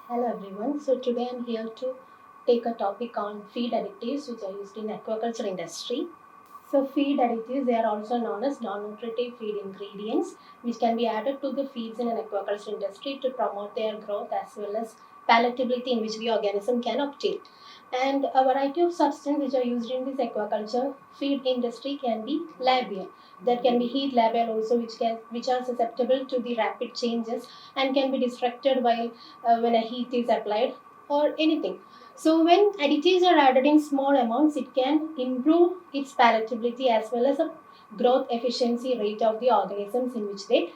Hello everyone. So today I'm here to take a topic on feed additives which are used in aquaculture industry. So feed additives, they are also known as non-nutritive feed ingredients which can be added to the feeds in an aquaculture industry to promote their growth as well as palatability in which the organism can obtain. And a variety of substances which are used in this aquaculture feed industry can be labile. There can be heat labile also which are susceptible to the rapid changes and can be destructed while when a heat is applied or anything. So when additives are added in small amounts, it can improve its palatability as well as a growth efficiency rate of the organisms in which they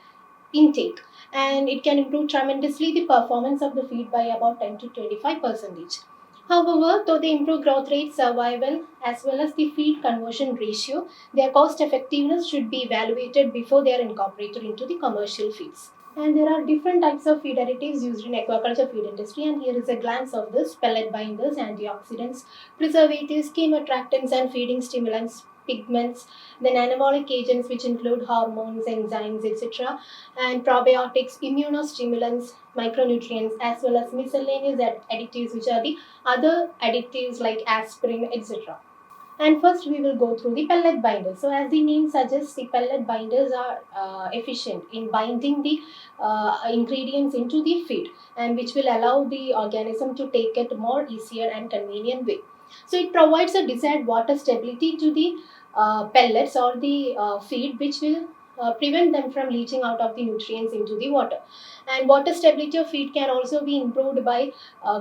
intake, and it can improve tremendously the performance of the feed by about 10 to 25%. However, though they improve growth rate, survival, as well as the feed conversion ratio, their cost effectiveness should be evaluated before they are incorporated into the commercial feeds. And there are different types of feed additives used in aquaculture feed industry, and here is a glance of this: pellet binders, antioxidants, preservatives, chemoattractants and feeding stimulants, pigments, then anabolic agents which include hormones, enzymes, etc., and probiotics, immunostimulants, micronutrients, as well as miscellaneous additives which are the other additives like aspirin, etc. And first we will go through the pellet binders. So as the name suggests, the pellet binders are efficient in binding the ingredients into the feed, and which will allow the organism to take it more easier and convenient way. So it provides a desired water stability to the pellets or the feed, which will prevent them from leaching out of the nutrients into the water. And water stability of feed can also be improved by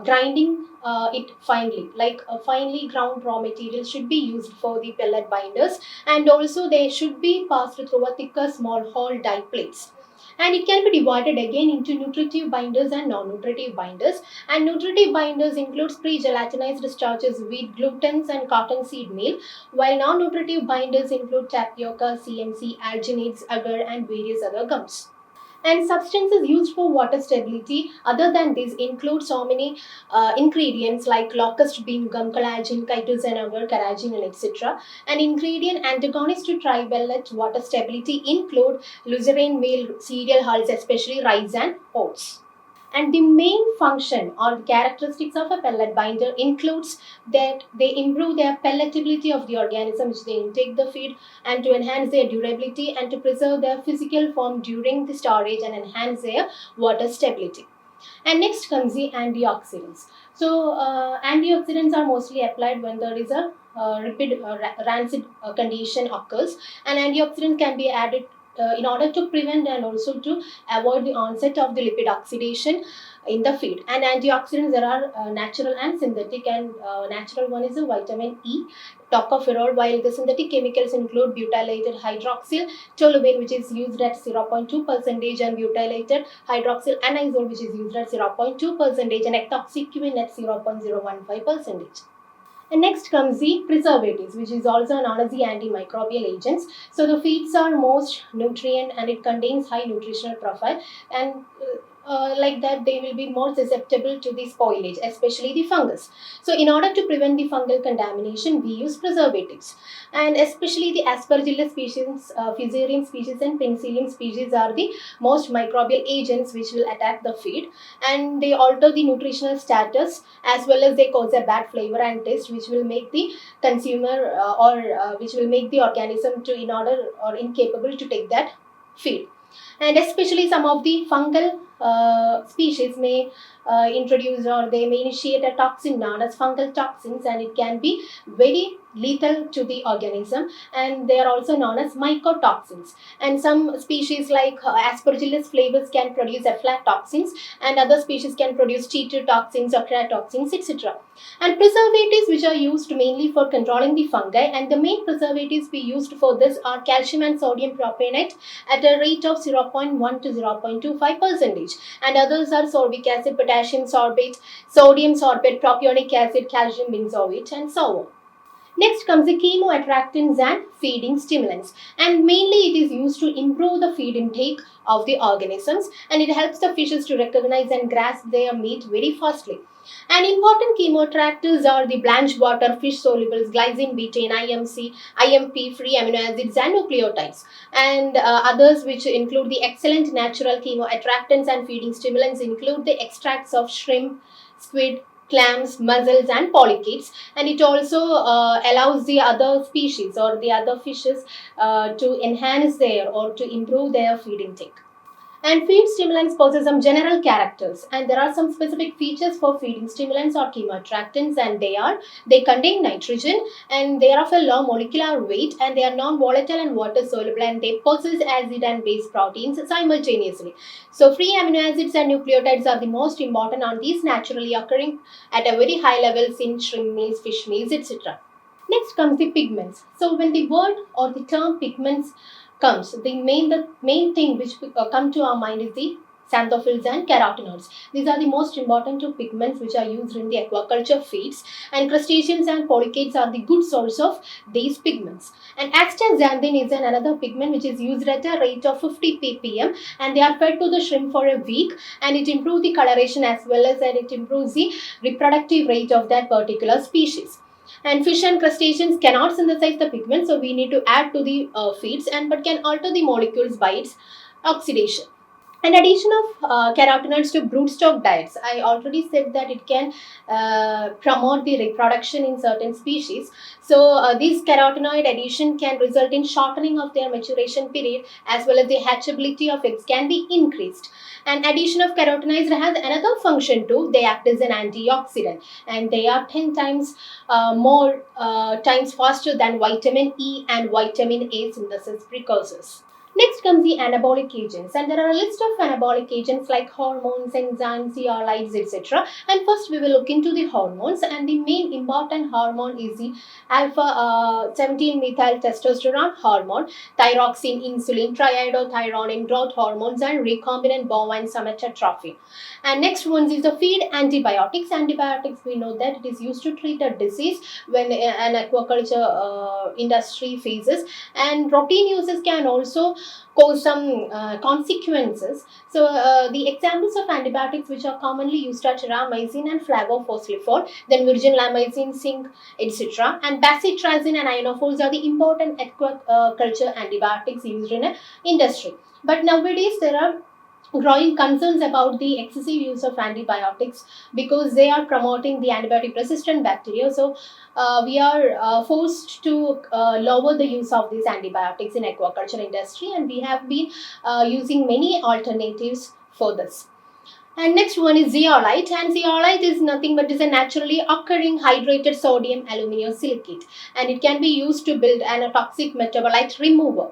grinding it finely, like a finely ground raw material should be used for the pellet binders, and also they should be passed through a thicker small hole die plates. And it can be divided again into nutritive binders and non-nutritive binders. And nutritive binders includes pre-gelatinized starches, wheat, glutens, and cottonseed meal, while non-nutritive binders include tapioca, CMC, alginates, agar, and various other gums. And substances used for water stability other than these include so many ingredients like locust bean gum, collagen, chitosan agar, carrageenan, etc. An ingredient antagonists to tribellet water stability include lucerne meal, cereal hulls, especially rice and oats. And the main function or the characteristics of a pellet binder includes that they improve their palatability of the organism which they intake the feed, and to enhance their durability and to preserve their physical form during the storage and enhance their water stability. And next comes the antioxidants. So antioxidants are mostly applied when there is a rapid rancid condition occurs, and antioxidants can be added in order to prevent and also to avoid the onset of the lipid oxidation in the feed. And antioxidants, there are natural and synthetic, and natural one is a vitamin E, tocopherol, while the synthetic chemicals include butylated hydroxyl toluene, which is used at 0.2%, and butylated hydroxyl anisole, which is used at 0.2%, and ectoxyquin at 0.015%. And next comes the preservatives, which is also known as the antimicrobial agents. So the feeds are most nutrient and it contains high nutritional profile, and like that they will be more susceptible to the spoilage, especially the fungus. So in order to prevent the fungal contamination, we use preservatives, and especially the aspergillus species, fusarium species, and penicillium species are the most microbial agents which will attack the feed, and they alter the nutritional status as well as they cause a bad flavor and taste, which will make the consumer or which will make the organism to in order or incapable to take that feed. And especially some of the fungal species may introduce or they may initiate a toxin known as fungal toxins, and it can be very lethal to the organism, and they are also known as mycotoxins. And some species like aspergillus flavus can produce aflatoxins, and other species can produce tetrodotoxins or keratoxins, etc. And preservatives which are used mainly for controlling the fungi, and the main preservatives we used for this are calcium and sodium propionate at a rate of 0.1 to 0.25%, and others are sorbic acid, potassium sorbate, sodium sorbate, propionic acid, calcium benzoate, and so on. Next comes the chemoattractants and feeding stimulants, and mainly it is used to improve the feed intake of the organisms, and it helps the fishes to recognize and grasp their meat very fastly. And important chemoattractants are the blanch water, fish solubles, glycine, betaine, IMC, IMP, free amino acids, and nucleotides, and others which include the excellent natural chemoattractants and feeding stimulants include the extracts of shrimp, squid, clams, mussels, and polychaetes, and it also allows the other species or the other fishes to enhance their or to improve their feed intake. And feed stimulants possess some general characters, and there are some specific features for feeding stimulants or chemoattractants, and they contain nitrogen, and they are of a low molecular weight, and they are non-volatile and water soluble, and they possess acid and base proteins simultaneously. So free amino acids and nucleotides are the most important on these, naturally occurring at a very high levels in shrimp meals, fish meals, etc. Next comes the pigments. So when the word or the term pigments comes, the main thing which come to our mind is the xanthophylls and carotenoids. These are the most important two pigments which are used in the aquaculture feeds, and crustaceans and polychaetes are the good source of these pigments. And astaxanthin is another pigment which is used at a rate of 50 ppm, and they are fed to the shrimp for a week, and it improves the coloration as well as and it improves the reproductive rate of that particular species. And fish and crustaceans cannot synthesize the pigment, so we need to add to the feeds, and but can alter the molecules by its oxidation. And addition of carotenoids to broodstock diets, I already said that it can promote the reproduction in certain species. So this carotenoid addition can result in shortening of their maturation period, as well as the hatchability of eggs can be increased. And addition of carotenoids has another function too. They act as an antioxidant, and they are 10 times more times faster than vitamin E and vitamin A synthesis precursors. Next comes the anabolic agents, and there are a list of anabolic agents like hormones, enzymes, zeolites, etc. And first we will look into the hormones, and the main important hormone is the alpha 17 methyl testosterone hormone, thyroxine, insulin, triiodothyronine, growth hormones, and recombinant bovine somatotrophin. And next one is the feed antibiotics. Antibiotics, we know that it is used to treat a disease when an aquaculture industry faces, and routine uses can also cause some consequences. So the examples of antibiotics which are commonly used are terramycin and flavofosylfol, then virgin lamicin, zinc, etc. And bacitracin and ionophores are the important aquaculture antibiotics used in an industry. But nowadays there are growing concerns about the excessive use of antibiotics because they are promoting the antibiotic resistant bacteria. So we are forced to lower the use of these antibiotics in aquaculture industry, and we have been using many alternatives for this. And next one is zeolite, and zeolite is nothing but is a naturally occurring hydrated sodium aluminum silicate, and it can be used to build an toxic metabolite remover.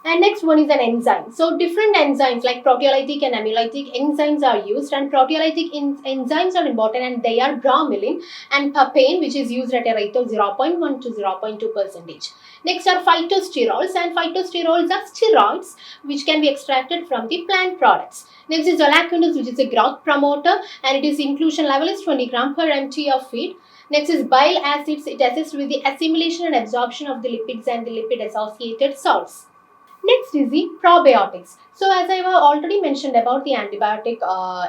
And next one is an enzyme. So different enzymes like proteolytic and amylolytic enzymes are used, and proteolytic enzymes are important, and they are bromelain and papain, which is used at a rate of 0.1 to 0.2%. Next are phytosterols, and phytosterols are steroids which can be extracted from the plant products. Next is zolacunus, which is a growth promoter, and its inclusion level is 20 gram per MT of feed. Next is bile acids. It assists with the assimilation and absorption of the lipids and the lipid associated salts. Next is the probiotics. So as I have already mentioned about the antibiotic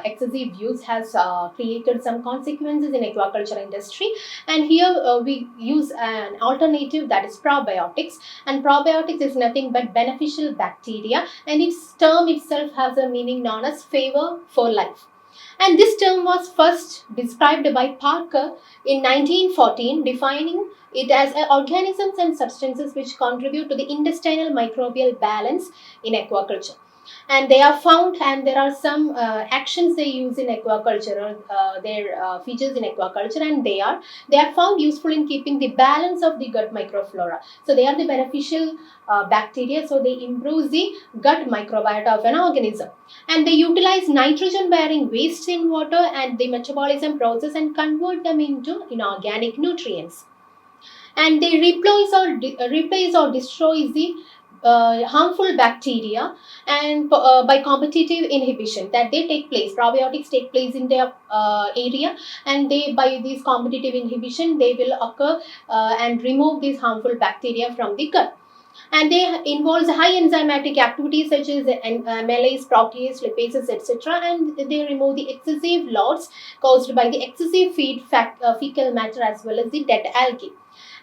excessive use has created some consequences in aquaculture industry, and here we use an alternative, that is probiotics. And probiotics is nothing but beneficial bacteria, and its term itself has a meaning known as favor for life. And this term was first described by Parker in 1914, defining it as organisms and substances which contribute to the intestinal microbial balance in aquaculture. And they are found, and there are some actions they use in aquaculture, or their features in aquaculture, and they are found useful in keeping the balance of the gut microflora. So they are the beneficial bacteria, so they improve the gut microbiota of an organism, and they utilize nitrogen bearing waste in water and the metabolism process and convert them into inorganic nutrients, and they replace or destroy the harmful bacteria and by competitive inhibition that they take place. Probiotics take place in their area, and they, by this competitive inhibition, they will occur and remove these harmful bacteria from the gut. And they involves high enzymatic activities such as amylase, protease, lipases, etc. And they remove the excessive loads caused by the excessive fecal matter as well as the dead algae.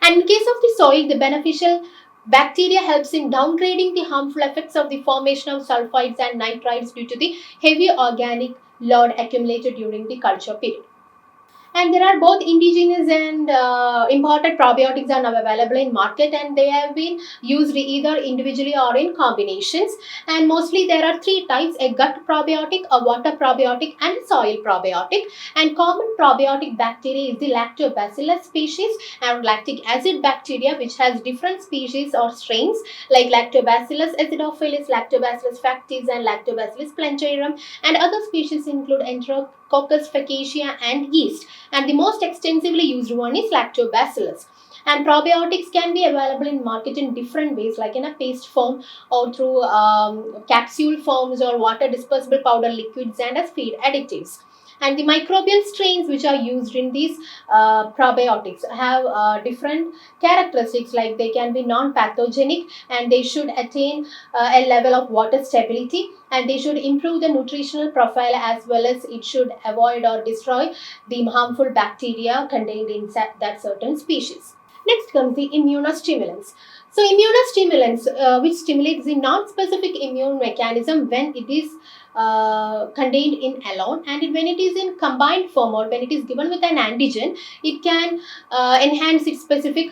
And in case of the soil, the beneficial bacteria helps in downgrading the harmful effects of the formation of sulfides and nitrites due to the heavy organic load accumulated during the culture period. And there are both indigenous and imported probiotics are now available in market, and they have been used either individually or in combinations. And mostly there are three types: a gut probiotic, a water probiotic, and a soil probiotic. And common probiotic bacteria is the lactobacillus species and lactic acid bacteria, which has different species or strains like lactobacillus acidophilus, lactobacillus factis, and lactobacillus plantarum. And other species include Enterococcus faecacia and yeast. And the most extensively used one is lactobacillus. And probiotics can be available in market in different ways, like in a paste form or through capsule forms or water dispersible powder liquids and as feed additives. And the microbial strains which are used in these probiotics have different characteristics, like they can be non-pathogenic, and they should attain a level of water stability, and they should improve the nutritional profile, as well as it should avoid or destroy the harmful bacteria contained in that certain species. Next comes the immunostimulants. So immunostimulants, which stimulates the non-specific immune mechanism when it is contained in alone, and when it is in combined form or when it is given with an antigen, it can enhance its specific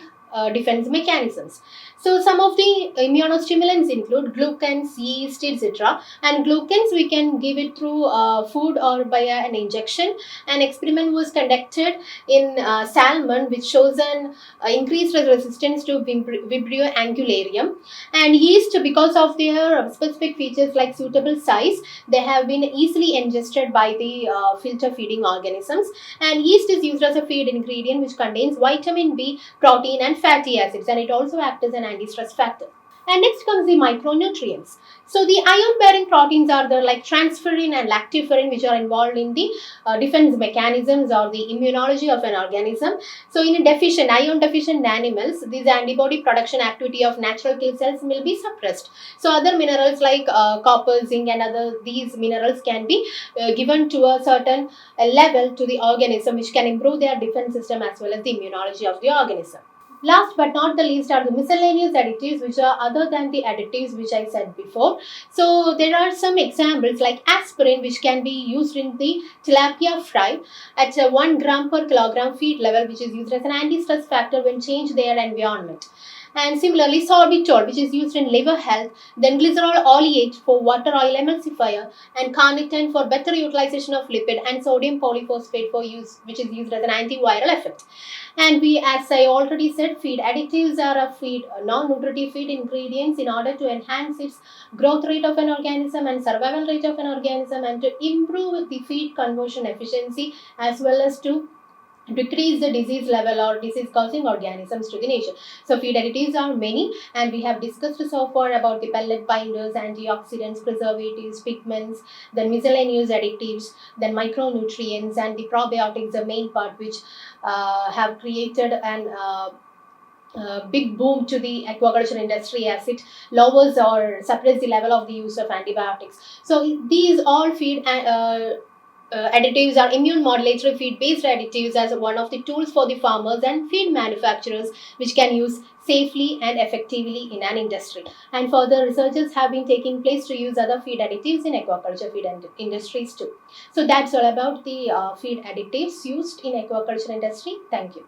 defense mechanisms. So some of the immunostimulants include glucans, yeast, etc. And glucans we can give it through food or by an injection. An experiment was conducted in salmon, which shows an increased resistance to Vibrio angularium. And yeast, because of their specific features like suitable size, they have been easily ingested by the filter feeding organisms. And yeast is used as a feed ingredient which contains vitamin B, protein, and fatty acids, and it also acts as an anti-stress factor. And next comes the micronutrients. So the ion-bearing proteins are the like transferrin and lactoferrin, which are involved in the defense mechanisms or the immunology of an organism. So in a ion deficient animals, this antibody production activity of natural kill cells will be suppressed. So other minerals like copper, zinc, and other these minerals can be given to a certain level to the organism, which can improve their defense system as well as the immunology of the organism. Last but not the least are the miscellaneous additives, which are other than the additives which I said before. So there are some examples like aspirin, which can be used in the tilapia fry at 1 gram per kilogram feed level, which is used as an anti-stress factor when changed their environment. And similarly, sorbitol, which is used in liver health, then glycerol oleate for water oil emulsifier, and carnitine for better utilization of lipid, and sodium polyphosphate for use, which is used as an antiviral effect. And we, as I already said, feed additives are a feed, non-nutritive feed ingredients in order to enhance its growth rate of an organism and survival rate of an organism, and to improve the feed conversion efficiency, as well as to decrease the disease level or disease causing organisms to the nature. So feed additives are many, and we have discussed so far about the pellet binders, antioxidants, preservatives, pigments, then miscellaneous additives, then micronutrients, and the probiotics, the main part, which have created an big boom to the aquaculture industry, as it lowers or suppresses the level of the use of antibiotics. So these all feed additives are immune modulatory feed based additives as one of the tools for the farmers and feed manufacturers, which can use safely and effectively in an industry. And further researches have been taking place to use other feed additives in aquaculture feed industries too. So that's all about the feed additives used in aquaculture industry. Thank you.